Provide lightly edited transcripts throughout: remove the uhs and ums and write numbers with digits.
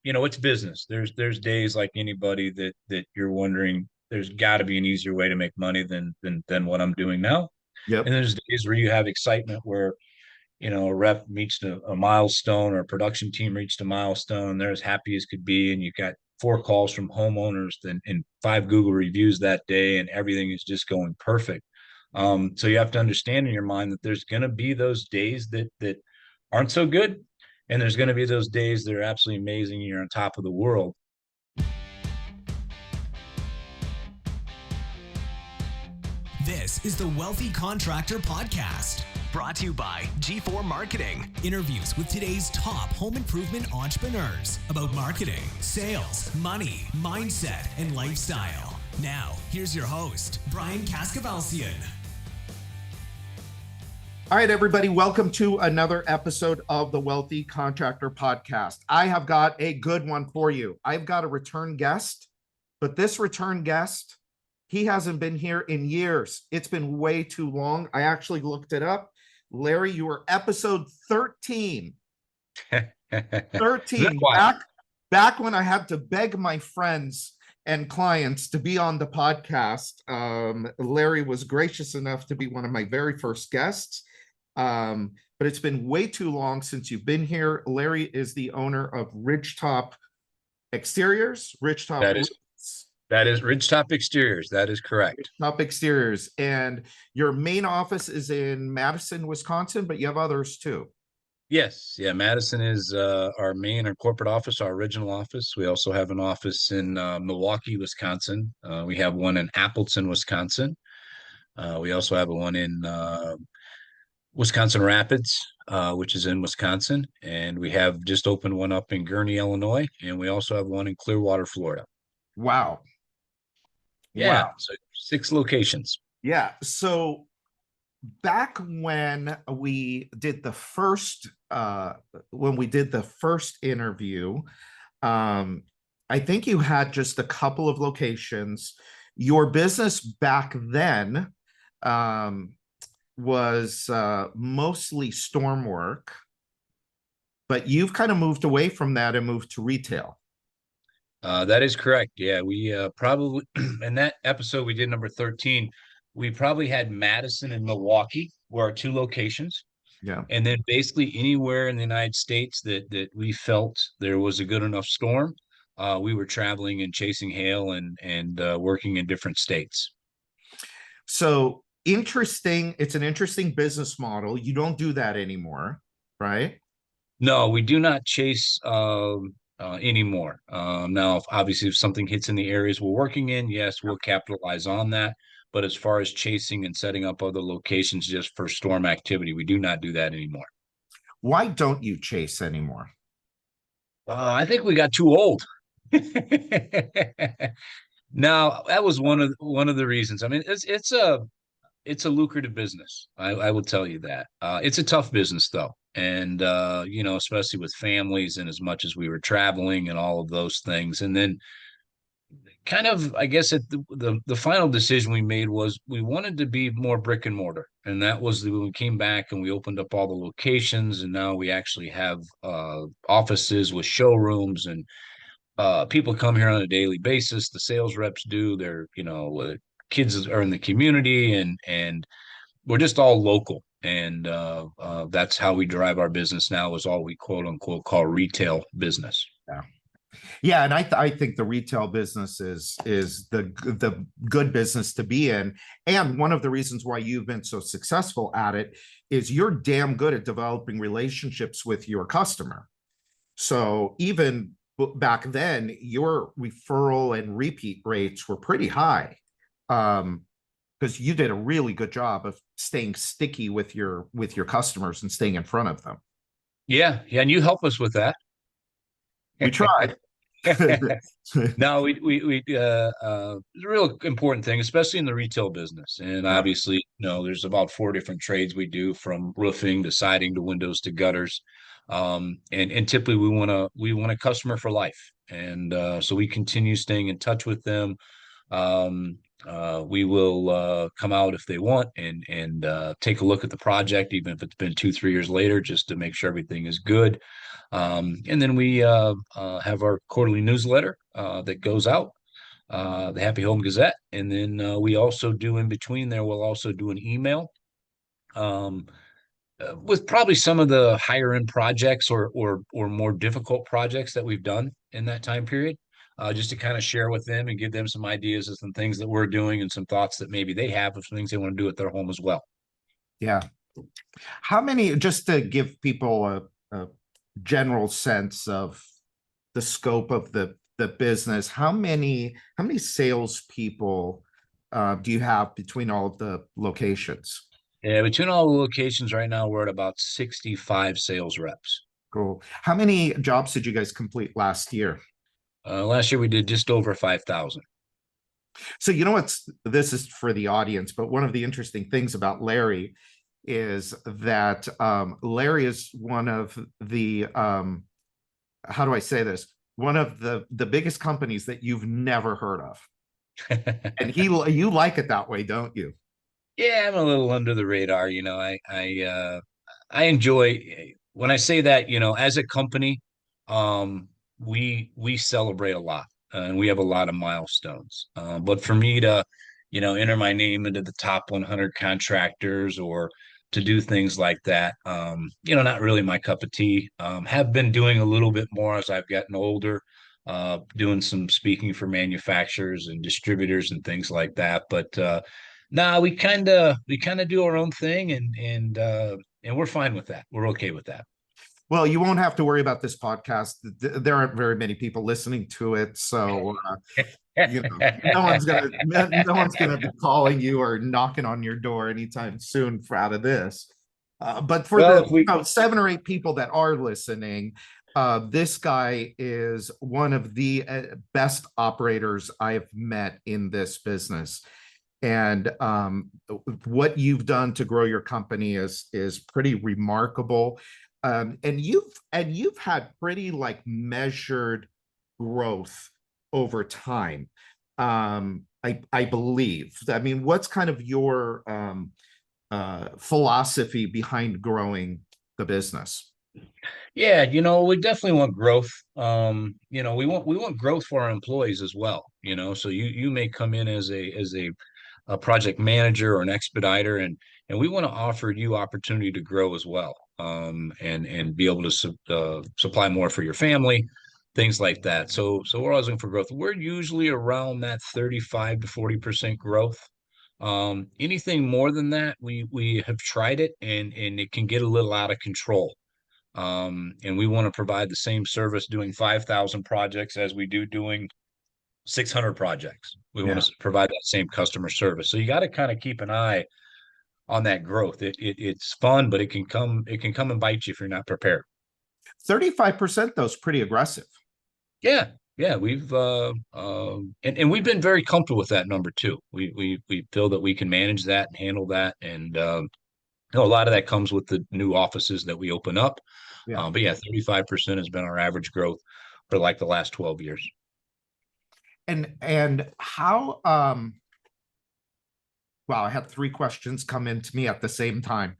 it's business. There's days like anybody that you're wondering there's got to be an easier way to make money than what I'm doing now. And Yep. there's days where you have excitement where a rep reached a milestone or a production team reached a milestone. They're as happy as could be, and you got 4 calls from homeowners and 5 Google reviews that day, and everything is just going perfect. So you have to understand in your mind that there's going to be those days that aren't so good, and there's going to be those days that are absolutely amazing. And you're on top of the world. This is the Wealthy Contractor Podcast, brought to you by G4 Marketing. Interviews with today's top home improvement entrepreneurs about marketing, sales, money, mindset, and lifestyle. Now, here's your host, Brian Kaskavalcian. All right, everybody, welcome to another episode of the Wealthy Contractor Podcast. I have got a good one for you. I've got a return guest, but this return guest, he hasn't been here in years. It's been way too long. I actually looked it up. Larry, you were episode 13. 13. Back when I had to beg my friends and clients to be on the podcast. Larry was gracious enough to be one of my very first guests. But it's been way too long since you've been here. Larry is the owner of Ridgetop Exteriors, That is Ridgetop Exteriors. That is correct. Ridgetop Exteriors. And your main office is in Madison, Wisconsin, but you have others too. Yes. Yeah. Madison is our main or corporate office, our original office. We also have an office in Milwaukee, Wisconsin. We have one in Appleton, Wisconsin. We also have one in Wisconsin Rapids, which is in Wisconsin. And we have just opened one up in Gurnee, Illinois. And we also have one in Clearwater, Florida. Wow. Yeah. Wow. So 6 locations. Yeah. So back when we did the first interview, I think you had just a couple of locations. Your business back then was mostly storm work, but you've kind of moved away from that and moved to retail. That is correct. Yeah, we probably in that episode we did number 13, we probably had Madison and Milwaukee were our 2 locations. Yeah. And then basically anywhere in the United States that we felt there was a good enough storm, we were traveling and chasing hail and working in different states. So interesting. It's an interesting business model. You don't do that anymore, right? No, we do not chase anymore. Now, obviously, if something hits in the areas we're working in, yes, we'll capitalize on that. But as far as chasing and setting up other locations just for storm activity, we do not do that anymore. Why don't you chase anymore? I think we got too old. No, that was one of the reasons. I mean, it's a lucrative business. I will tell you that. It's a tough business though. And especially with families and as much as we were traveling and all of those things. And then kind of, I guess the final decision we made was we wanted to be more brick and mortar. And that was when we came back and we opened up all the locations, and now we actually have offices with showrooms, and people come here on a daily basis. The sales reps do. They're, kids are in the community, and we're just all local. And that's how we drive our business now, is all we quote unquote call retail business. Yeah. Yeah, and I think the retail business is the good business to be in. And one of the reasons why you've been so successful at it is you're damn good at developing relationships with your customer. So even back then, your referral and repeat rates were pretty high, because you did a really good job of staying sticky with your customers and staying in front of them. Yeah, and you help us with that. We tried. No, it's a real important thing, especially in the retail business. And obviously, there's about 4 different trades we do, from roofing to siding to windows to gutters. And typically we want a customer for life. And so we continue staying in touch with them. We will come out if they want and take a look at the project, even if it's been 2, 3 years later, just to make sure everything is good. And then we have our quarterly newsletter that goes out, the Happy Home Gazette. And then we also do in between there, we'll also do an email um, with probably some of the higher end projects or more difficult projects that we've done in that time period. Just to kind of share with them and give them some ideas of some things that we're doing and some thoughts that maybe they have of some things they want to do at their home as well. Yeah. How many, just to give people a general sense of the scope of the business, how many salespeople do you have between all of the locations? Yeah, between all the locations right now, we're at about 65 sales reps. Cool. How many jobs did you guys complete last year? Last year we did just over 5,000. So you know what's, this is for the audience, but one of the interesting things about Larry is that Larry is one of the how do I say this? One of the biggest companies that you've never heard of. And you like it that way, don't you? Yeah, I'm a little under the radar. I enjoy when I say that, as a company, we celebrate a lot and we have a lot of milestones. But for me to, enter my name into the top 100 contractors or to do things like that, not really my cup of tea. Have been doing a little bit more as I've gotten older, doing some speaking for manufacturers and distributors and things like that. But nah, we kind of do our own thing and we're fine with that. We're okay with that. Well, you won't have to worry about this podcast. There aren't very many people listening to it, so no one's gonna be calling you or knocking on your door anytime soon for out of this. But for Well, the if we 7 or 8 people that are listening, this guy is one of the best operators I have met in this business. And what you've done to grow your company is pretty remarkable. And you've had pretty like measured growth over time. I believe. I mean, what's kind of your philosophy behind growing the business? Yeah, we definitely want growth. We want growth for our employees as well, so you may come in as a project manager or an expediter, and we want to offer you opportunity to grow as well, and be able to supply more for your family, things like that. So we're always looking for growth. We're usually around that 35 to 40% growth. Anything more than that, we have tried it and it can get a little out of control. And we want to provide the same service doing 5,000 projects as we do doing 600 projects. We want Yeah. to provide that same customer service. So you got to kind of keep an eye on that growth. It's fun, but it can come and bite you if you're not prepared. 35% though is pretty aggressive. Yeah. Yeah, and we've been very comfortable with that number too. We feel that we can manage that and handle that, and a lot of that comes with the new offices that we open up. Yeah. But yeah, 35% has been our average growth for like the last 12 years. And how wow, I had 3 questions come into me at the same time.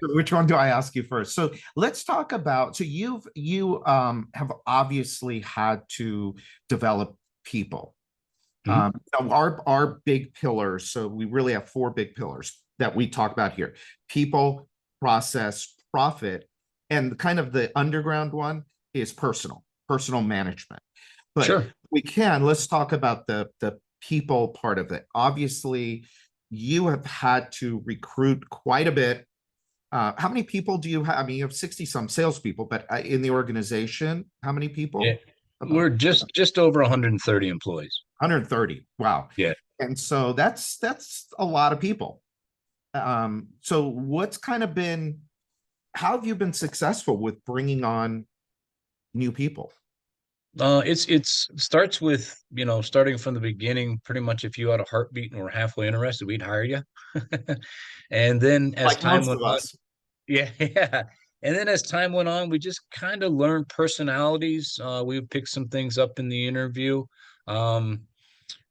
Which one do I ask you first? So let's talk about, so you have obviously had to develop people. Mhm. Now our big pillars, so we really have 4 big pillars that we talk about here: people, process, profit, and kind of the underground one is personal management. But Sure. let's talk about the people part of it. Obviously, you have had to recruit quite a bit. How many people do you have? I mean, you have 60 some salespeople, but in the organization, how many Yeah. people? About We're just over 130 employees. 130. Wow. Yeah. And so that's a lot of people. So what's kind of been, how have you been successful with bringing on new people? It's starts with, starting from the beginning. Pretty much, if you had a heartbeat and were halfway interested, we'd hire you. And then as Like time most went of on, us. yeah, yeah. And then as time went on, we just kind of learned personalities. We picked some things up in the interview. Um,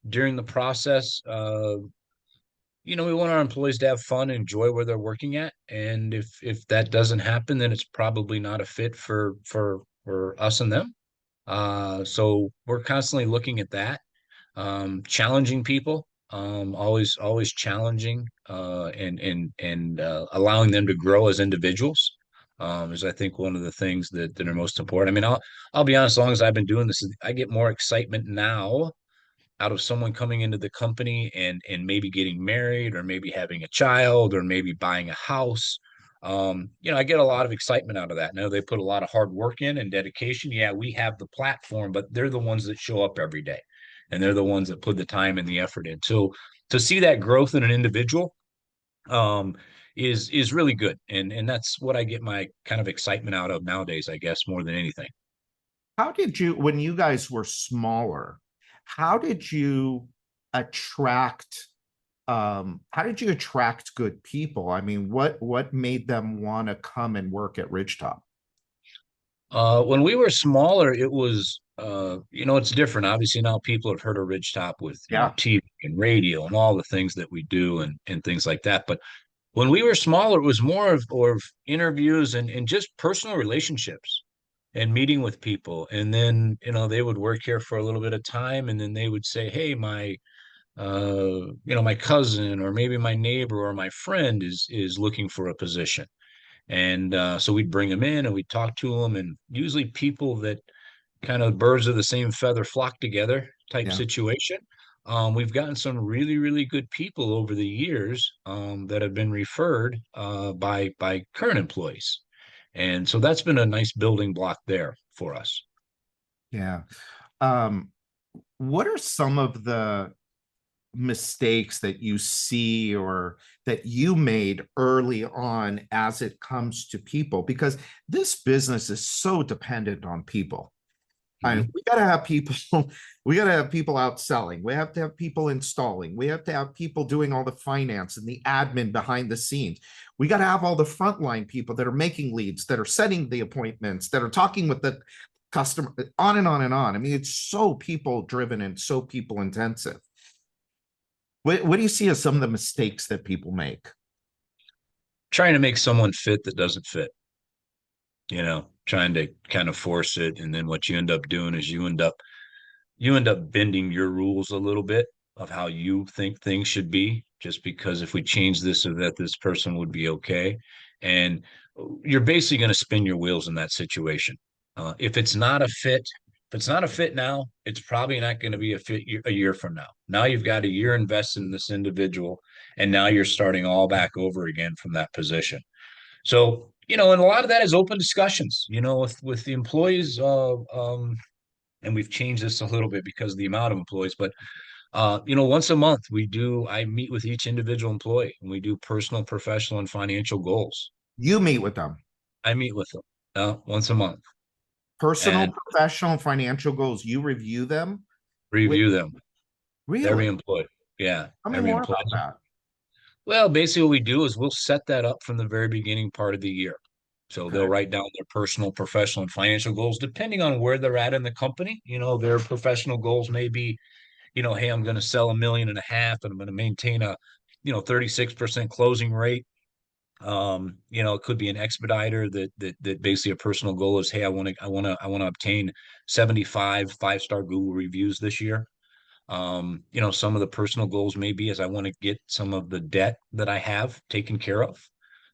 during the process, we want our employees to have fun and enjoy where they're working at. And if that doesn't happen, then it's probably not a fit for us and them. So we're constantly looking at that, challenging people, always challenging, and allowing them to grow as individuals. Is I think one of the things that are most important. I mean, I'll be honest, as long as I've been doing this, I get more excitement now out of someone coming into the company and maybe getting married or maybe having a child or maybe buying a house. I get a lot of excitement out of that. Now they put a lot of hard work in and dedication. Yeah, we have the platform, but they're the ones that show up every day, and they're the ones that put the time and the effort in. So to see that growth in an individual, um, is really good, and that's what I get my kind of excitement out of nowadays, I guess, more than anything. How did you, when you guys were smaller, how did you attract how did you attract good people? I mean, what made them want to come and work at Ridgetop? When we were smaller, it was, it's different. Obviously, now people have heard of Ridgetop with, Yeah. TV and radio and all the things that we do and things like that. But when we were smaller, it was more of interviews and just personal relationships and meeting with people. And then, they would work here for a little bit of time, and then they would say, hey, my cousin or maybe my neighbor or my friend is looking for a position. And so we'd bring them in and we'd talk to them, and usually people that kind of birds of the same feather flock together type Yeah. situation. We've gotten some really, really good people over the years, that have been referred, by current employees. And so that's been a nice building block there for us. Yeah. Um, what are some of the mistakes that you see or that you made early on as it comes to people? Because this business is so dependent on people. And Mhm. we got to have people, we got to have people out selling. We have to have people installing. We have to have people doing all the finance and the admin behind the scenes. We got to have all the frontline people that are making leads, that are setting the appointments, that are talking with the customer, on and on and on. I mean, it's so people driven and so people intensive. What do you see as some of the mistakes that people make? Trying to make someone fit that doesn't fit, trying to kind of force it. And then what you end up doing is you end up bending your rules a little bit of how you think things should be, just because if we change this or that, this person would be okay. And you're basically going to spin your wheels in that situation. If it's not a fit now, it's probably not going to be a fit a year from now. Now you've got a year invested in this individual, and now you're starting all back over again from that position. So, and a lot of that is open discussions, with the employees, and we've changed this a little bit because of the amount of employees, but once a month I meet with each individual employee, and we do personal, professional, and financial goals. You meet with them. I meet with them once a month Personal, and professional, financial goals. You review them with, review them. Every really? employee. Yeah. Tell me Every more employee. about that. Well, basically what we do is we'll set that up from the very beginning part of the year. So they'll Okay. write down their personal, professional, and financial goals, depending on where they're at in the company. Their professional goals may be, hey, I'm going to sell 1.5 million and I'm going to maintain a, 36% closing rate. It could be an expediter that basically a personal goal is, hey, I want to obtain 75 5-star Google reviews this year. Some of the personal goals may be is I want to get some of the debt that I have taken care of.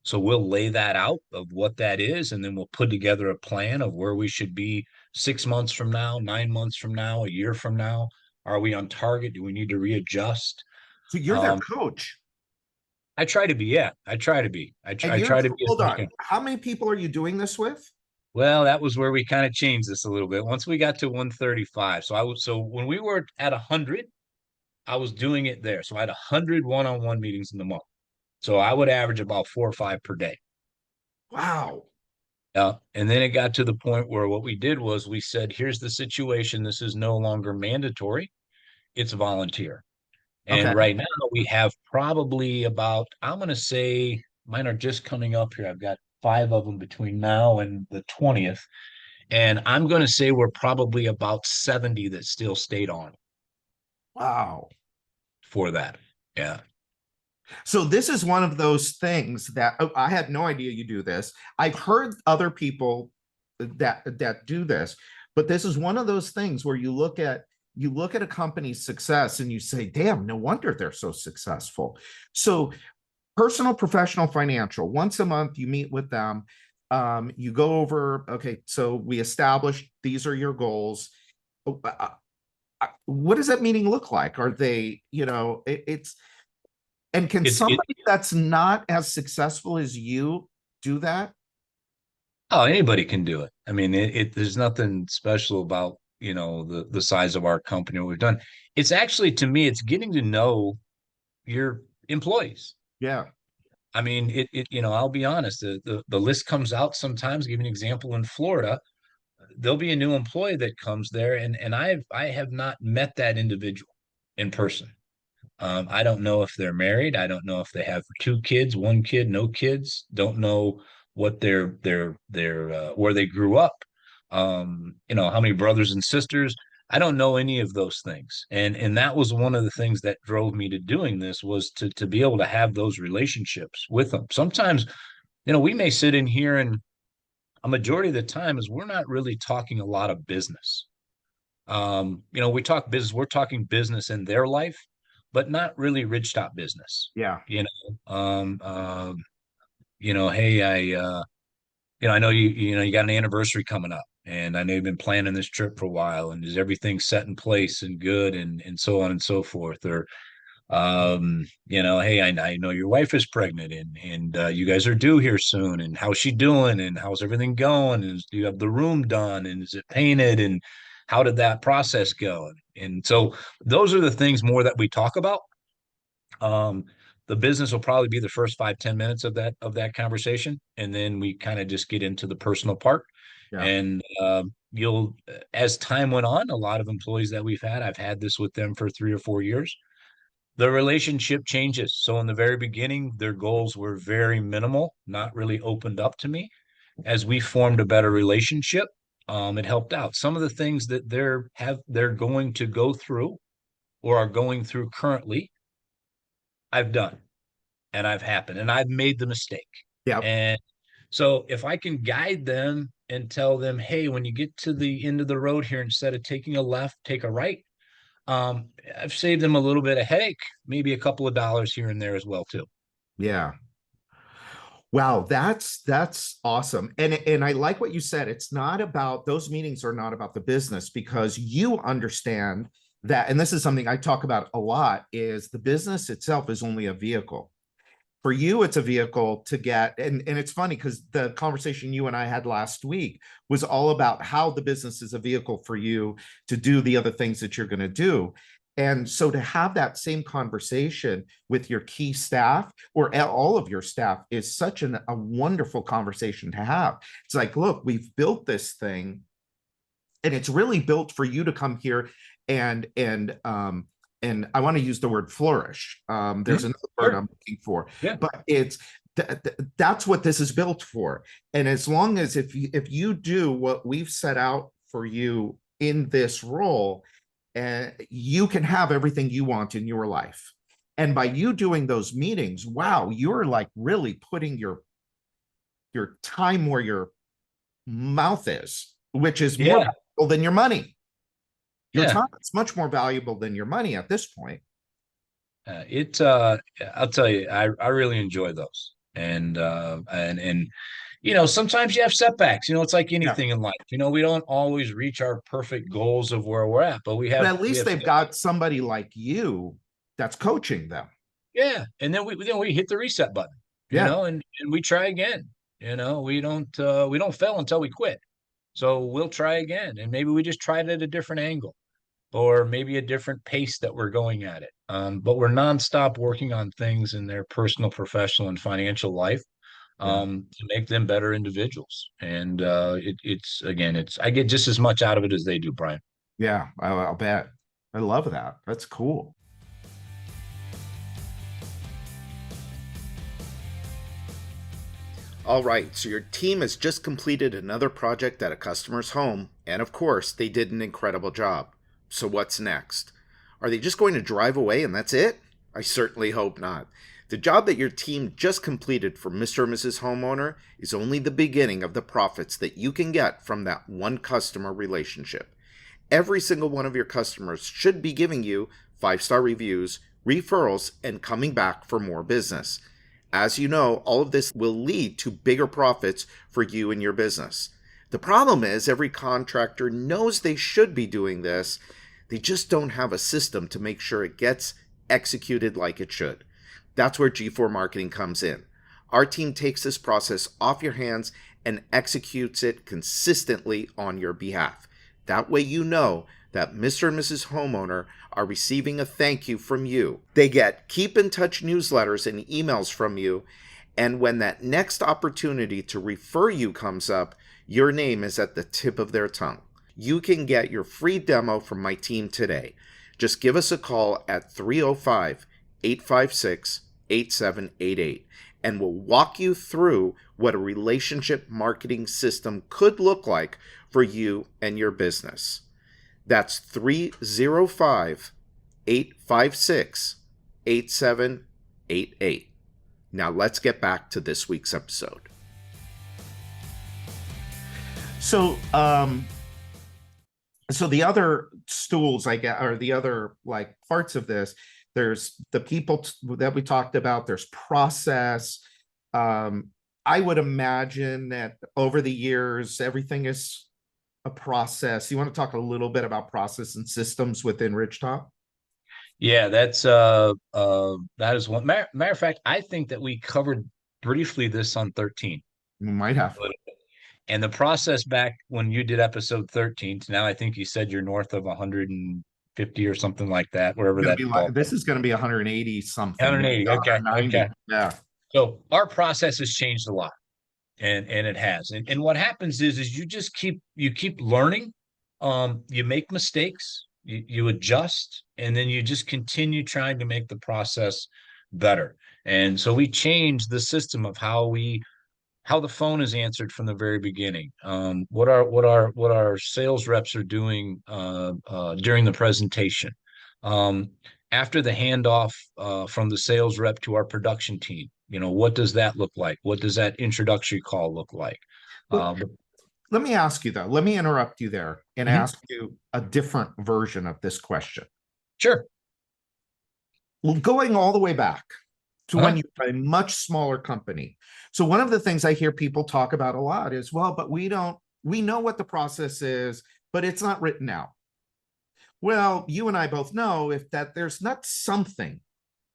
So we'll lay that out of what that is, and then we'll put together a plan of where we should be 6 months from now, 9 months from now, a year from now. Are we on target? Do we need to readjust? So you're their Um, coach. I try to be, yeah, I try to be. And I you're, try to be as hold much. on. How many people are you doing this with? Well, that was where we kind of changed this a little bit. Once we got to 135. So when we were at 100, I was doing it there. So I had 100 one-on-one meetings in the month. So I would average about 4 or 5 per day. Wow. And then it got to the point where what we did was we said, here's the situation. This is no longer mandatory. It's volunteer. Okay. And right now we have probably about, I'm going to say mine are just coming up here. I've got 5 of them between now and the 20th. And I'm going to say we're probably about 70 that still stayed on. Wow. for that. Yeah. So this is one of those things that I had no idea you do this. I've heard other people that do this, but this is one of those things where you look at a company's success and you say, damn, no wonder they're so successful. So personal, professional, financial, once a month, you meet with them. You go over, okay, so we established these are your goals. What does that meeting look like? Are they, it's, and can It's it. somebody that's not as successful as you do that? Oh, anybody can do it. I mean, there's nothing special about, the size of our company, what we've done. It's actually, to me, it's getting to know your employees. Yeah. I mean, I'll be honest, the list comes out sometimes. Give you an example in Florida, there'll be a new employee that comes there, and I have not met that individual in person. I don't know if they're married. I don't know if they have two kids, one kid, no kids. Don't know what their where they grew up. How many brothers and sisters. I don't know any of those things. And that was one of the things that drove me to doing this, was to be able to have those relationships with them. Sometimes, we may sit in here, and a majority of the time is we're not really talking a lot of business. We talk business, we're talking business in their life, but not really rich stop business. Yeah. Hey, I know you got an anniversary coming up, and I know you've been planning this trip for a while, and is everything set in place and good, and so on and so forth. Or, hey, I know your wife is pregnant, and you guys are due here soon, and how's she doing, and how's everything going, and do you have the room done, and is it painted, and how did that process go? And so those are the things more that we talk about. The business will probably be the first 5-10 minutes of that conversation, and then we kind of just get into the personal part. Yeah. And you'll, as time went on, a lot of employees that I've had this with them for 3 or 4 years. The relationship changes. So in the very beginning, their goals were very minimal, not really opened up to me. As we formed a better relationship, it helped out. Some of the things that they're going to go through or are going through currently, I've done, and I've happened, and I've made the mistake. Yeah. And so if I can guide them and tell them, hey, when you get to the end of the road here, instead of taking a left, take a right. I've saved them a little bit of headache, maybe a couple of dollars here and there as well too. Yeah. Wow, that's awesome. And I like what you said. It's not about, those meetings are not about the business, because you understand that, and this is something I talk about a lot, is the business itself is only a vehicle. For you, it's a vehicle to get, and it's funny because the conversation you and I had last week was all about how the business is a vehicle for you to do the other things that you're going to do. And so to have that same conversation with your key staff or all of your staff is such a wonderful conversation to have. It's like, look, we've built this thing, and it's really built for you to come here and I want to use the word flourish. There's another word I'm looking for, but it's that's what this is built for. And as long as if you do what we've set out for you in this role, you can have everything you want in your life. And by you doing those meetings, wow, you're like really putting your time where your mouth is, which is more valuable than your money. Your time is much more valuable than your money at this point. I'll tell you, I really enjoy those. And sometimes you have setbacks. It's like anything in life. We don't always reach our perfect goals of where we're at, but at least they've got somebody like you that's coaching them. Yeah. And then we hit the reset button, and we try again. We don't fail until we quit. So we'll try again, and maybe we just try it at a different angle, or maybe a different pace that we're going at it. But we're nonstop working on things in their personal, professional, and financial life to make them better individuals. And I get just as much out of it as they do, Brian. Yeah, I'll bet. I love that. That's cool. All right, so your team has just completed another project at a customer's home, and of course, they did an incredible job. So what's next? Are they just going to drive away and that's it? I certainly hope not. The job that your team just completed for Mr. and Mrs. Homeowner is only the beginning of the profits that you can get from that one customer relationship. Every single one of your customers should be giving you 5-star reviews, referrals, and coming back for more business. As you know, all of this will lead to bigger profits for you and your business. The problem is every contractor knows they should be doing this. They just don't have a system to make sure it gets executed like it should. That's where G4 Marketing comes in. Our team takes this process off your hands and executes it consistently on your behalf. That way you know that Mr. and Mrs. Homeowner are receiving a thank you from you. They get keep in touch newsletters and emails from you, and when that next opportunity to refer you comes up, your name is at the tip of their tongue. You can get your free demo from my team today. Just give us a call at 305-856-8788, and we'll walk you through what a relationship marketing system could look like for you and your business. That's 305-856-8788. Now let's get back to this week's episode. So, so the other stools, I get, or the other like parts of this, there's the people that we talked about, there's process. I would imagine that over the years, everything is a process. You want to talk a little bit about process and systems within Ridgetop? Yeah, that is one. Matter of fact, I think that we covered briefly this on 13. We might have. And the process back when you did episode 13 to now, I think you said you're north of 150 or something like that, wherever that This is going to be 180 something. 180. Okay. 190. Okay. Yeah. So our process has changed a lot. And it has. And what happens is you just keep learning. You make mistakes, you adjust, and then you just continue trying to make the process better. And so we changed the system of how the phone is answered from the very beginning. What our sales reps are doing during the presentation. After the handoff from the sales rep to our production team, what does that look like? What does that introductory call look like? Let me ask you though, let me interrupt you there and ask you a different version of this question. Sure. Well, going all the way back to when you were a much smaller company. So one of the things I hear people talk about a lot is, well, but we know what the process is, but it's not written out. Well, you and I both know that there's not something,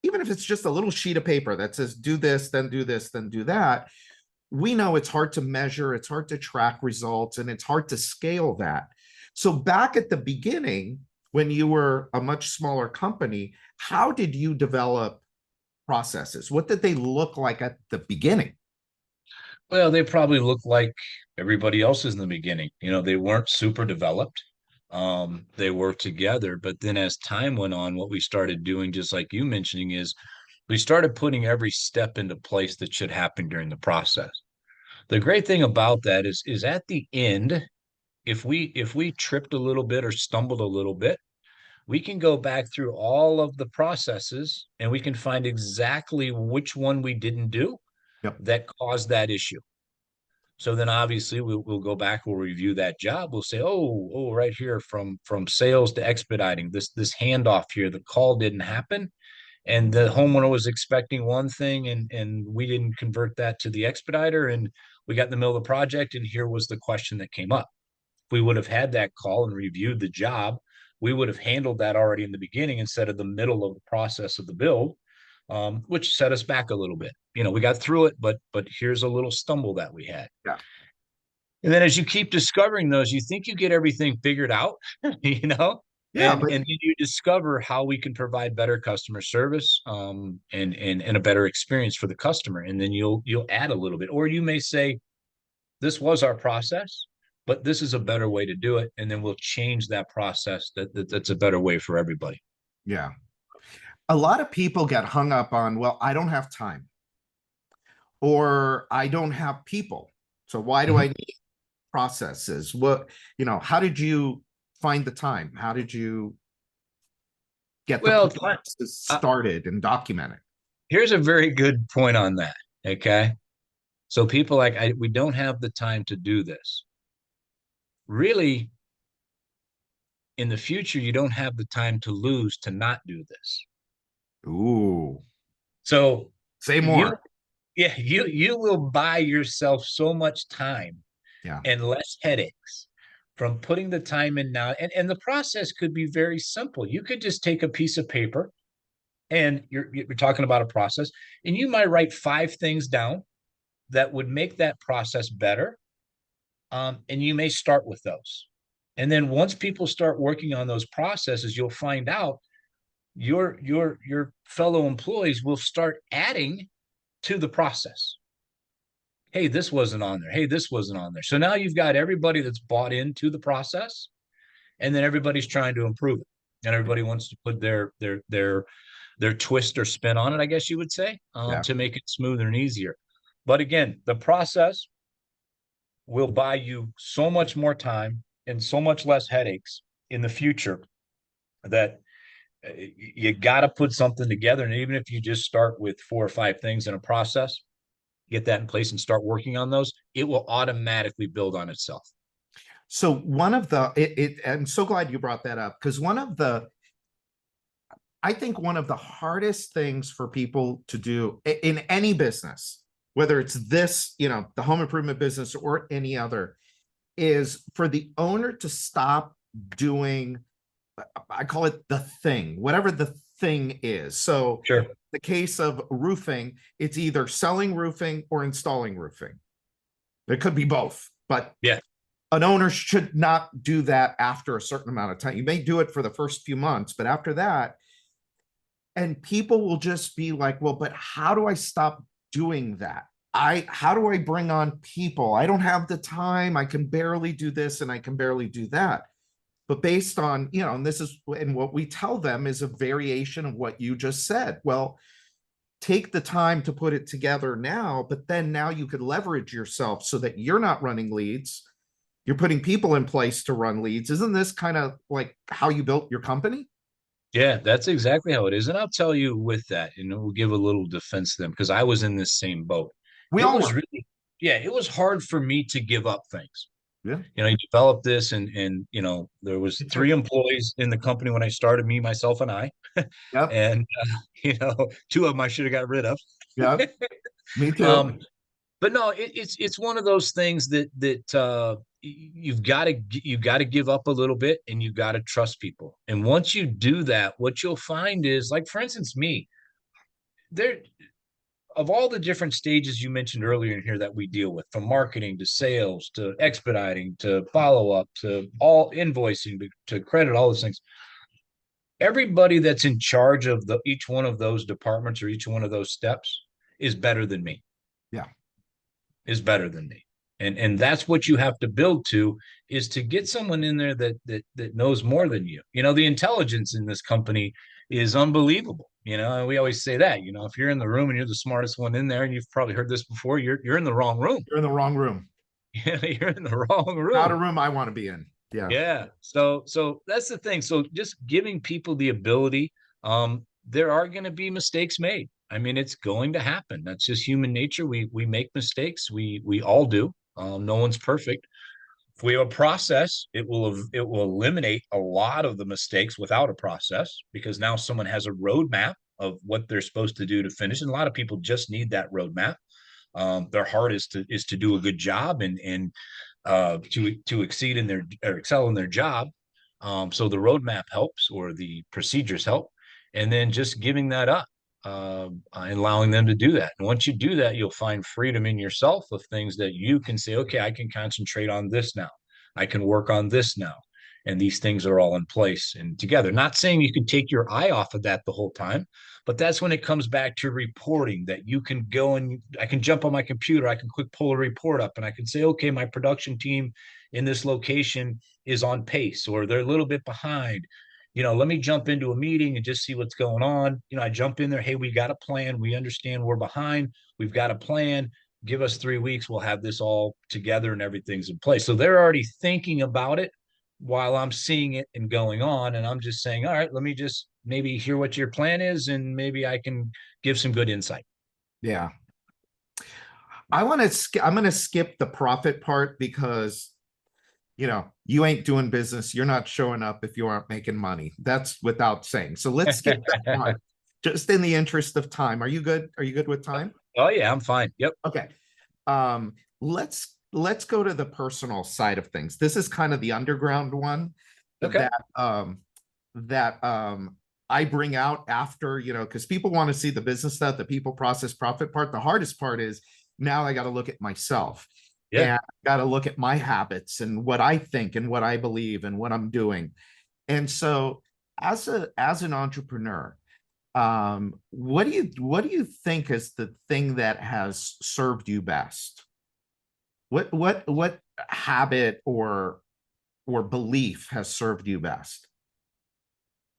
even if it's just a little sheet of paper that says, do this, then do this, then do that. We know it's hard to measure, it's hard to track results, and it's hard to scale that. So back at the beginning, when you were a much smaller company, how did you develop processes? What did they look like at the beginning? Well, they probably look like everybody else's in the beginning. They weren't super developed. They worked together, but then as time went on, what we started doing, just like you mentioning, is we started putting every step into place that should happen during the process. The great thing about that is at the end, if we tripped a little bit or stumbled a little bit, we can go back through all of the processes and we can find exactly which one we didn't do that caused that issue. So then obviously we'll go back, we'll review that job. We'll say, oh, right here from sales to expediting, this handoff here, the call didn't happen. And the homeowner was expecting one thing and we didn't convert that to the expediter. And we got in the middle of the project and here was the question that came up. If we would have had that call and reviewed the job, we would have handled that already in the beginning instead of the middle of the process of the build, which set us back a little bit. We got through it, but here's a little stumble that we had. Yeah. And then as you keep discovering those, you think you get everything figured out, Yeah, and then you discover how we can provide better customer service, and a better experience for the customer. And then you'll add a little bit, or you may say, this was our process, but this is a better way to do it. And then we'll change that process that's a better way for everybody. Yeah. A lot of people get hung up on, well, I don't have time or I don't have people. So why do I need processes? How did you find the time? How did you get the Well, process uh, started and documented. here's a very good point on that. Okay. So people like, we don't have the time to do this. Really, in the future, you don't have the time to lose to not do this. Ooh, So say you, more. yeah, you will buy yourself so much time Yeah. and less headaches from putting the time in now. And the process could be very simple. You could just take a piece of paper, and you're talking about a process, and you might write 5 things down that would make that process better. And you may start with those. And then once people start working on those processes, you'll find out your fellow employees will start adding to the process. Hey, this wasn't on there. Hey, this wasn't on there. So now you've got everybody that's bought into the process, and then everybody's trying to improve it. And everybody wants to put their twist or spin on it, I guess you would say, Yeah. to make it smoother and easier. But again, the process will buy you so much more time and so much less headaches in the future that you got to put something together. And even if you just start with 4 or 5 things in a process, get that in place and start working on those, it will automatically build on itself. So one of the, I'm so glad you brought that up, because I think one of the hardest things for people to do in any business, whether it's this, the home improvement business or any other, is for the owner to stop doing, I call it the thing, whatever the thing is. So Sure. the case of roofing, it's either selling roofing or installing roofing. It could be both, but yeah, an owner should not do that after a certain amount of time. You may do it for the first few months, but after that, and people will just be like, well, but how do I stop doing that? How do I bring on people? I don't have the time. I can barely do this and I can barely do that. But based on, and this is, and what we tell them is a variation of what you just said. Well, take the time to put it together now, but then now you could leverage yourself so that you're not running leads. You're putting people in place to run leads. Isn't this kind of like how you built your company? Yeah, that's exactly how it is. And I'll tell you with that, we'll give a little defense to them because I was in this same boat. We It all was were. really, yeah, it was hard for me to give up things. Yeah. You developed this and there was Me too. 3 employees in the company when I started, me, myself, and I. Yep. And, 2 of them I should have got rid of. Yep. Me too. But no, it's one of those things that you've got to give up a little bit and you've got to trust people. And once you do that, what you'll find is, like, for instance, me, there, of all the different stages you mentioned earlier in here that we deal with, from marketing to sales to expediting to follow up to all invoicing to credit, all those things, everybody that's in charge of each one of those departments or each one of those steps is better than me. Yeah. Is better than me. And that's what you have to build to, is to get someone in there that knows more than you. The intelligence in this company is unbelievable. And we always say that, if you're in the room and you're the smartest one in there, and you've probably heard this before, you're in the wrong room. You're in the wrong room. You're in the wrong room. Not a room I want to be in. Yeah. Yeah. So that's the thing. So just giving people the ability, there are going to be mistakes made. I mean, it's going to happen. That's just human nature. We make mistakes. We all do. No one's perfect. If we have a process, it will eliminate a lot of the mistakes without a process, because now someone has a roadmap of what they're supposed to do to finish. And a lot of people just need that roadmap. Their heart is to do a good job and to exceed in their or excel in their job. So the roadmap helps, or the procedures help, and then just giving that up and allowing them to do that. And once you do that, you'll find freedom in yourself of things that you can say, okay, I can concentrate on this now. I can work on this now. And these things are all in place and together. Not saying you can take your eye off of that the whole time, but that's when it comes back to reporting, that you can go and I can jump on my computer. I can quick pull a report up and I can say, okay, my production team in this location is on pace, or they're a little bit behind. Let me jump into a meeting and just see what's going on. I jump in there. Hey, we got a plan. We understand we're behind. We've got a plan. Give us 3 weeks. We'll have this all together and everything's in place. So they're already thinking about it while I'm seeing it and going on, and I'm just saying, all right, let me just maybe hear what your plan is, and maybe I can give some good insight. Yeah. I'm going to skip the profit part because, you ain't doing business. You're not showing up if you aren't making money. That's without saying. So let's skip that part just in the interest of time. Are you good? Are you good with time? Oh yeah, I'm fine. Yep. Okay. Let's go to the personal side of things. This is kind of the underground one Okay. that I bring out after, because people want to see the business stuff, the people process profit part. The hardest part is now I got to look at myself. Yeah. And I got to look at my habits and what I think and what I believe and what I'm doing. And so as an entrepreneur, what do you think is the thing that has served you best? What habit or belief has served you best?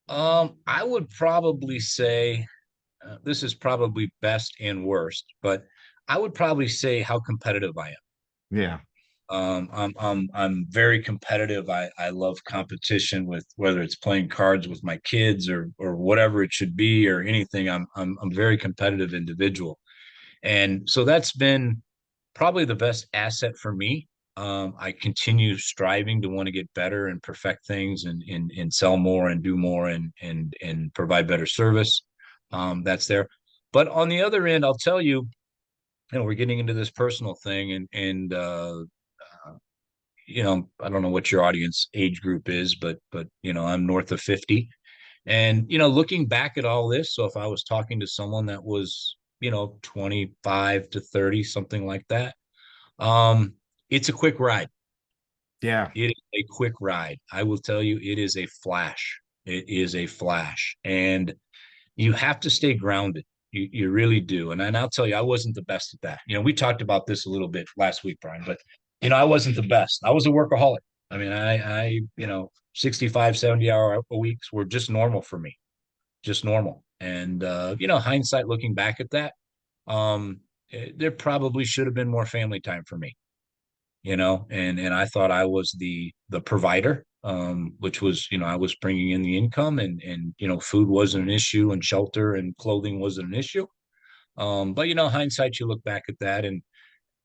I would probably say this is probably best and worst, but I would probably say how competitive I am. Yeah. I'm very competitive. I love competition with whether it's playing cards with my kids or whatever it should be or anything. I'm very competitive individual. And so that's been probably the best asset for me. I continue striving to want to get better and perfect things and sell more and do more and provide better service. That's there. But on the other end, I'll tell you, we're getting into this personal thing and I don't know what your audience age group is, but I'm north of 50. And looking back at all this, so if I was talking to someone that was, 25 to 30, something like that, it's a quick ride. Yeah. It is a quick ride. I will tell you, it is a flash. It is a flash. And you have to stay grounded. You really do. And I'll tell you, I wasn't the best at that. We talked about this a little bit last week, Brian, but I wasn't the best. I was a workaholic. I mean, I 65, 70-hour a weeks were just normal for me, just normal. And hindsight looking back at that, there probably should have been more family time for me, and I thought I was the provider, which was, I was bringing in the income and food wasn't an issue and shelter and clothing wasn't an issue. But hindsight, you look back at that and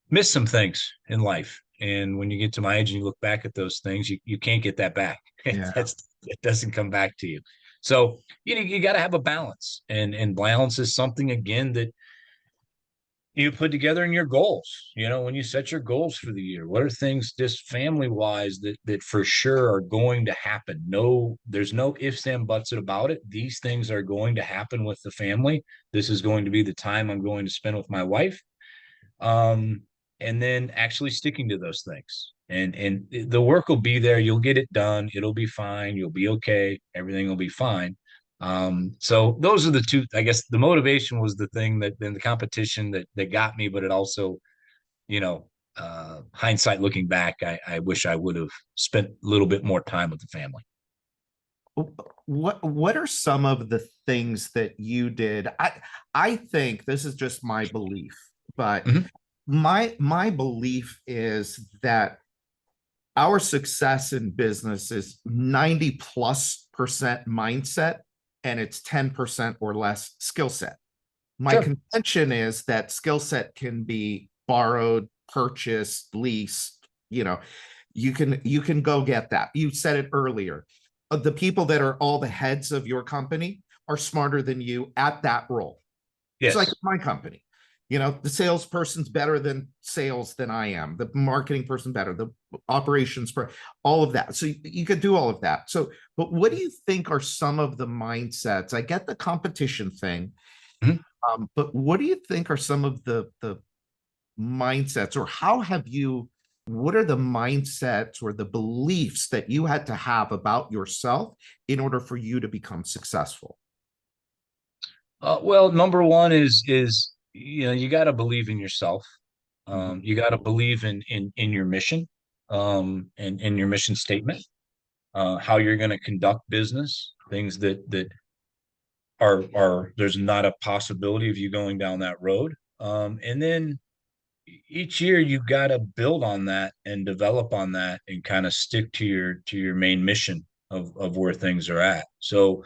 miss some things in life. And when you get to my age and you look back at those things, you can't get that back. Yeah. It doesn't come back to you. So you got to have a balance, and balance is something again that you put together in your goals. When you set your goals for the year, what are things just family wise that for sure are going to happen? No, there's no ifs and buts about it. These things are going to happen with the family. This is going to be the time I'm going to spend with my wife. And then actually sticking to those things, and the work will be there. You'll get it done. It'll be fine. You'll be okay. Everything will be fine. So those are the two. I guess the motivation was the thing that then the competition that got me, but it also, hindsight looking back, I wish I would have spent a little bit more time with the family. What are some of the things that you did? I think this is just my belief, but Mhm. my belief is that our success in business is 90+% mindset and it's 10% or less skill set. My Sure. contention is that skill set can be borrowed, purchased, leased. You can go get that. You said it earlier. The people that are all the heads of your company are smarter than you at that role. It's like Yes. my company. The salesperson's better than sales than I am. The marketing person better, the operations for all of that. So you could do all of that. So, but what do you think are some of the mindsets? I get the competition thing, Mhm. but what do you think are some of the mindsets, or what are the mindsets or the beliefs that you had to have about yourself in order for you to become successful? Well, number one is you got to believe in yourself. Mhm. You got to believe in your mission, and in your mission statement, how you're going to conduct business, things that are there's not a possibility of you going down that road. And then each year you got to build on that and develop on that and kind of stick to your main mission of where things are at. So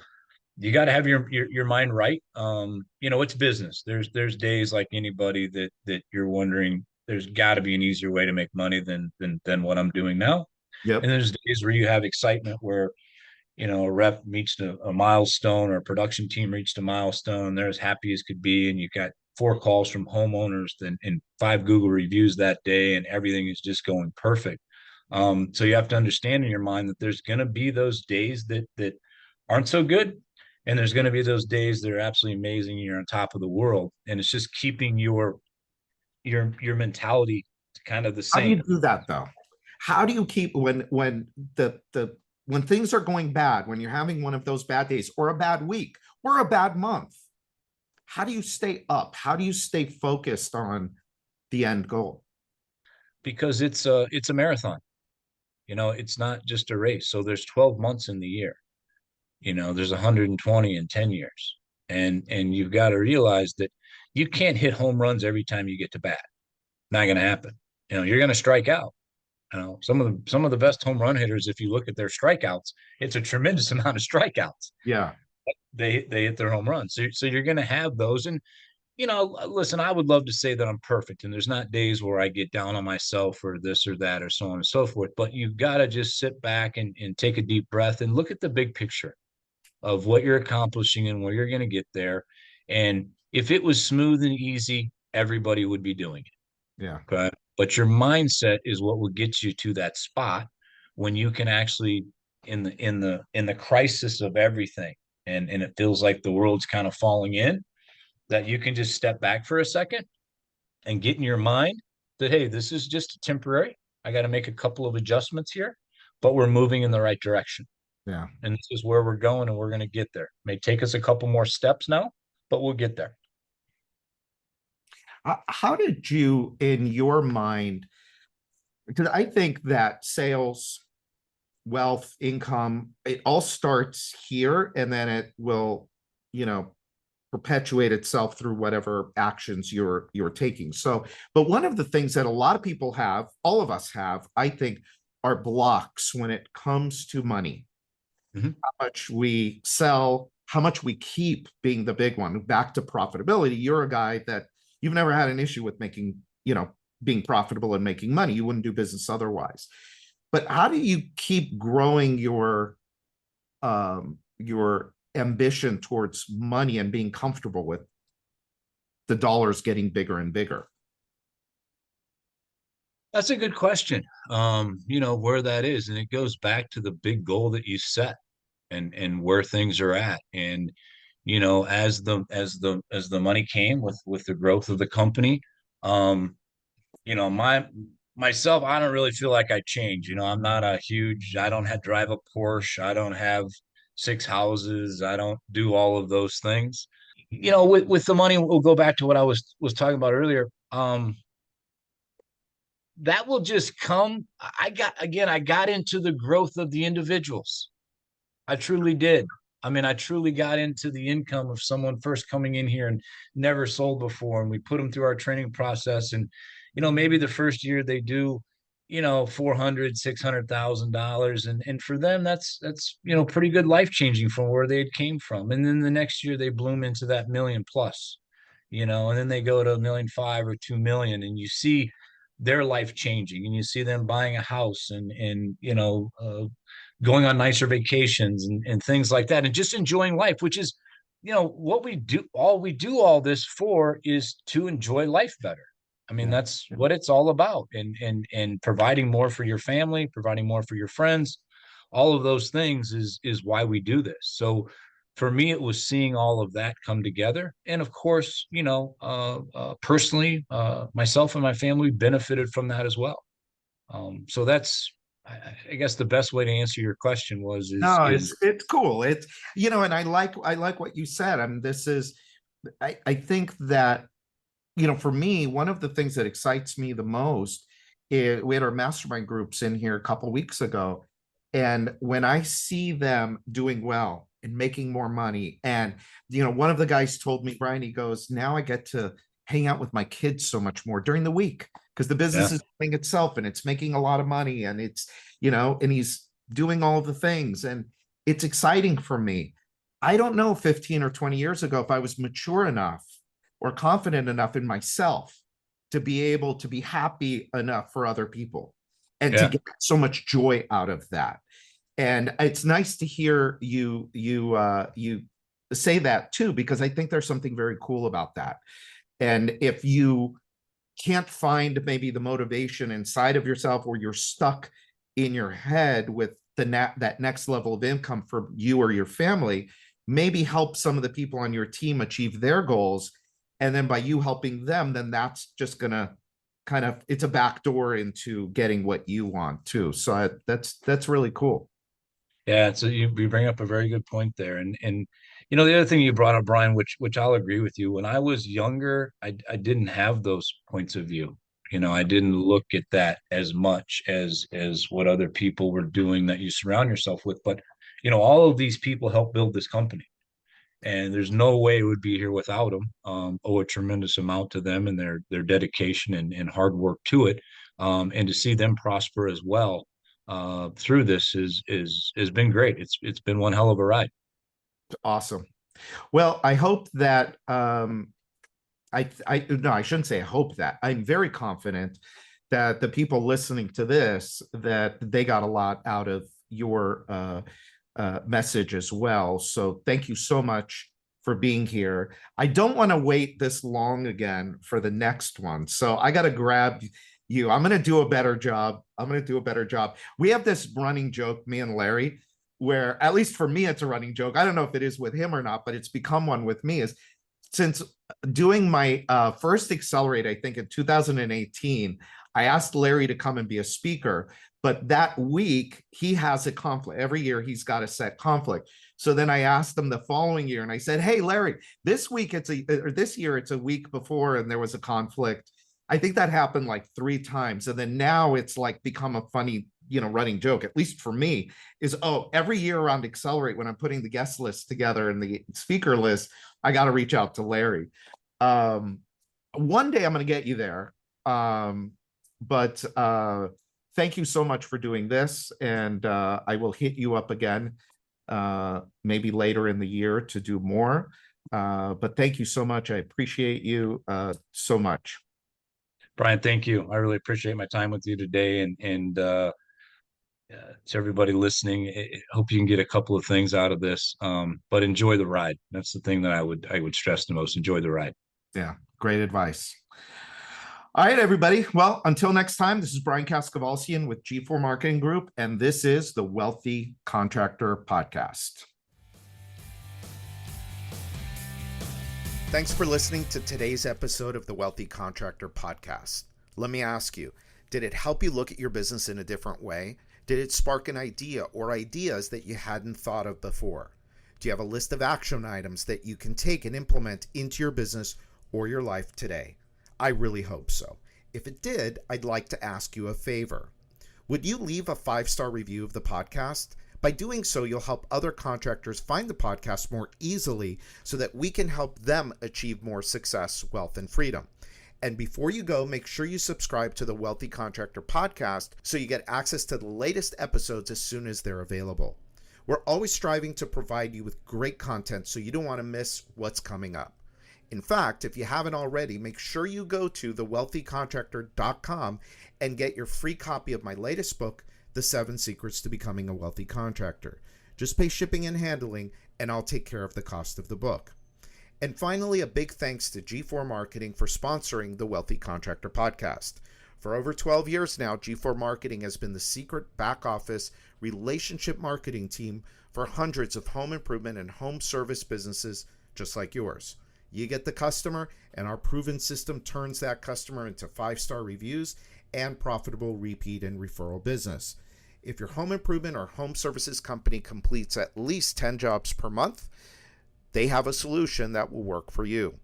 you got to have your mind right. It's business. There's days like anybody that you're wondering there's got to be an easier way to make money than what I'm doing now. Yep. And there's days where you have excitement where a rep reached a milestone or a production team reached a milestone. They're as happy as could be, and you got 4 calls from homeowners and 5 Google reviews that day, and everything is just going perfect. So you have to understand in your mind that there's going to be those days that aren't so good, and there's going to be those days that are absolutely amazing. And you're on top of the world, and it's just keeping your mentality kind of the How do you same. do that though? How do you keep when things are going bad, when you're having one of those bad days or a bad week or a bad month? How do you stay up? How do you stay focused on the end goal? Because it's a marathon. It's not just a race. So there's 12 months in the year. There's 120 in 10 years. And you've got to realize that you can't hit home runs every time you get to bat. Not going to happen. You're going to strike out. Some of the best home run hitters, if you look at their strikeouts, it's a tremendous amount of strikeouts. Yeah. They hit their home runs. So you're going to have those. And listen, I would love to say that I'm perfect, and there's not days where I get down on myself or this or that or so on and so forth. But you've got to just sit back and take a deep breath and look at the big picture of what you're accomplishing and where you're going to get there. And if it was smooth and easy, everybody would be doing it. Yeah. Okay. But your mindset is what will get you to that spot when you can actually in the crisis of everything and it feels like the world's kind of falling in, that you can just step back for a second and get in your mind that, hey, this is just temporary. I got to make a couple of adjustments here, but we're moving in the right direction. Yeah. And this is where we're going, and we're going to get there. It may take us a couple more steps now, but we'll get there. How did you, in your mind, because I think that sales, wealth, income, it all starts here, and then it will, perpetuate itself through whatever actions you're taking. So, but one of the things that a lot of people have, all of us have, I think, are blocks when it comes to money. Mm-hmm. How much we sell, how much we keep being the big one. Back to profitability. You're a guy that you've never had an issue with making, being profitable and making money. You wouldn't do business otherwise. But how do you keep growing your ambition towards money and being comfortable with the dollars getting bigger and bigger? That's a good question. Where that is, and it goes back to the big goal that you set and where things are at. And as the money came with the growth of the company, myself, I don't really feel like I changed. I'm not I don't have drive a Porsche. I don't have 6 houses. I don't do all of those things. With the money, we'll go back to what I was talking about earlier. That will just come. I got into the growth of the individuals. I truly did. I mean, I truly got into the income of someone first coming in here and never sold before. And we put them through our training process. And, maybe the first year they do, $400,000, $600,000. And for them, that's pretty good life changing from where they came from. And then the next year they bloom into that million plus, and then they go to 1.5 million or 2 million, and you see their life changing, and you see them buying a house and going on nicer vacations and things like that, and just enjoying life, which is, what we do. All this for is to enjoy life better. I mean, that's what it's all about, and providing more for your family, providing more for your friends, all of those things is why we do this. So for me, it was seeing all of that come together. And of course, personally, myself and my family benefited from that as well. So that's, I guess the best way to answer your question No, is it's cool. It's, and I like what you said. I mean, I think that, for me, one of the things that excites me the most is we had our mastermind groups in here a couple of weeks ago. And when I see them doing well and making more money, and, one of the guys told me, Brian, he goes, now I get to hang out with my kids so much more during the week because the business is doing itself and it's making a lot of money and it's, and he's doing all of the things and it's exciting for me. I don't know 15 or 20 years ago if I was mature enough or confident enough in myself to be able to be happy enough for other people and to get so much joy out of that. And it's nice to hear you say that too, because I think there's something very cool about that. And if you can't find maybe the motivation inside of yourself, or you're stuck in your head with that next level of income for you or your family, maybe help some of the people on your team achieve their goals. And then by you helping them, then that's just going to it's a backdoor into getting what you want too. So that's really cool. Yeah, so you bring up a very good point there, and the other thing you brought up, Brian, which I'll agree with you. When I was younger, I didn't have those points of view. I didn't look at that as much as what other people were doing that you surround yourself with. But all of these people help build this company, and there's no way it would be here without them. Owe a tremendous amount to them and their dedication and hard work to it, and to see them prosper as well through this has been great. It's been one hell of a ride. Awesome. Well, I hope that I shouldn't say I hope that. I'm very confident that the people listening to this, that they got a lot out of your message as well. So thank you so much for being here. I don't want to wait this long again for the next one. So I got to grab you. I'm going to do a better job. We have this running joke, me and Larry, where at least for me, it's a running joke. I don't know if it is with him or not, but it's become one with me, is since doing my first Accelerate, I think in 2018, I asked Larry to come and be a speaker, but that week he has a conflict. Every year he's got a set conflict. So then I asked him the following year and I said, hey, Larry, this year it's a week before and there was a conflict. I think that happened like 3 times. And then now it's like become a funny, running joke, at least for me, is, every year around Accelerate, when I'm putting the guest list together and the speaker list, I got to reach out to Larry. One day I'm going to get you there. But thank you so much for doing this. And I will hit you up again, maybe later in the year to do more. But thank you so much. I appreciate you so much. Brian, thank you. I really appreciate my time with you today, and to everybody listening, I hope you can get a couple of things out of this. But enjoy the ride. That's the thing that I would stress the most. Enjoy the ride. Yeah, great advice. All right, everybody. Well, until next time, this is Brian Kaskavalcian with G4 Marketing Group, and this is the Wealthy Contractor Podcast. Thanks for listening to today's episode of the Wealthy Contractor Podcast. Let me ask you, did it help you look at your business in a different way? Did it spark an idea or ideas that you hadn't thought of before? Do you have a list of action items that you can take and implement into your business or your life today? I really hope so. If it did, I'd like to ask you a favor. Would you leave a 5-star review of the podcast? By doing so, you'll help other contractors find the podcast more easily so that we can help them achieve more success, wealth, and freedom. And before you go, make sure you subscribe to the Wealthy Contractor Podcast so you get access to the latest episodes as soon as they're available. We're always striving to provide you with great content so you don't want to miss what's coming up. In fact, if you haven't already, make sure you go to thewealthycontractor.com and get your free copy of my latest book, The 7 Secrets to Becoming a Wealthy Contractor. Just pay shipping and handling, and I'll take care of the cost of the book. And finally, a big thanks to G4 Marketing for sponsoring the Wealthy Contractor Podcast. For over 12 years now, G4 Marketing has been the secret back office relationship marketing team for hundreds of home improvement and home service businesses just like yours. You get the customer, and our proven system turns that customer into 5-star reviews and profitable repeat and referral business. If your home improvement or home services company completes at least 10 jobs per month, they have a solution that will work for you.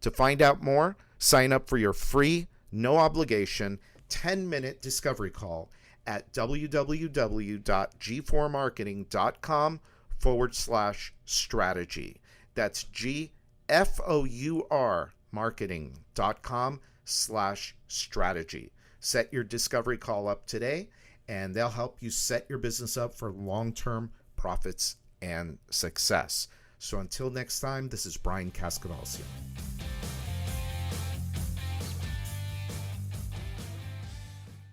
To find out more, sign up for your free, no obligation, 10-minute discovery call at www.g4marketing.com/strategy. That's GFOUR g4marketing.com/strategy. Set your discovery call up today, and they'll help you set your business up for long-term profits and success. So until next time, this is Brian Cascadalsian.